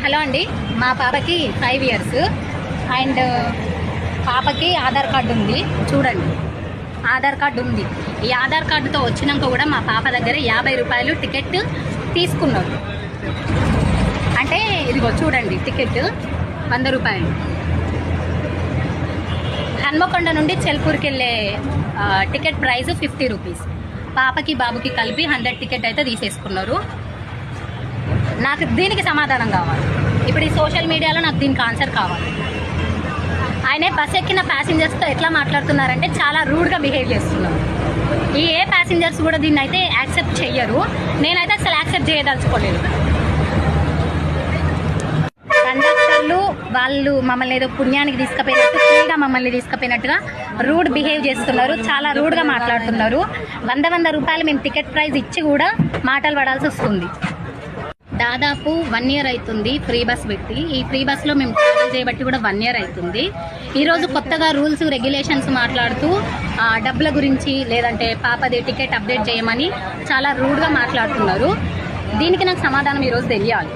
Hello అండి, మా పాపకి 5 ఇయర్స్ అండ్ పాపకి ఆధార్ కార్డు ఉంది. చూడండి, ఆధార్ కార్డు ఉంది. ఈ ఆధార్ కార్డుతో వచ్చినాక కూడా మా పాప దగ్గర 50 రూపాయలు టికెట్ తీసుకున్నారు. అంటే ఇదిగో చూడండి, టికెట్ 100 రూపాయలు. హన్మకొండ నుండి చెల్పూర్కి వెళ్ళే టికెట్ ప్రైస్ 50 రూపీస్. పాపకి బాబుకి కలిపి 100 టికెట్ అయితే తీసేసుకున్నారు. నాకు దీనికి సమాధానం కావాలి. ఇప్పుడు ఈ సోషల్ మీడియాలో నాకు దీనికి ఆన్సర్ కావాలి. ఆయనే బస్ ఎక్కిన ప్యాసింజర్స్తో ఎట్లా మాట్లాడుతున్నారంటే చాలా రూడ్గా బిహేవ్ చేస్తున్నారు. ఏ ప్యాసింజర్స్ కూడా దీన్ని అయితే యాక్సెప్ట్ చెయ్యరు. నేనైతే అసలు యాక్సెప్ట్ చేయదలుచుకోలేదు. కండక్టర్లు వాళ్ళు మమ్మల్ని ఏదో పుణ్యానికి తీసుకుపోయినట్టు, ఫ్రీగా మమ్మల్ని తీసుకుపోయినట్టుగా రూడ్ బిహేవ్ చేస్తున్నారు. చాలా రూడ్గా మాట్లాడుతున్నారు. 100 రూపాయలు మేము టికెట్ ప్రైస్ ఇచ్చి కూడా మాటలు పడాల్సి వస్తుంది. దాదాపు 1 ఇయర్ అవుతుంది ఫ్రీ బస్ పెట్టి. ఈ ఫ్రీ బస్లో మేము ట్రావెల్ చేయబట్టి కూడా 1 ఇయర్ అవుతుంది. ఈరోజు కొత్తగా రూల్స్ రెగ్యులేషన్స్ మాట్లాడుతూ డబ్బుల గురించి లేదంటే పాపది టికెట్ అప్డేట్ చేయమని చాలా రూడ్గా మాట్లాడుతున్నారు. దీనికి నాకు సమాధానం ఈరోజు తెలియాలి.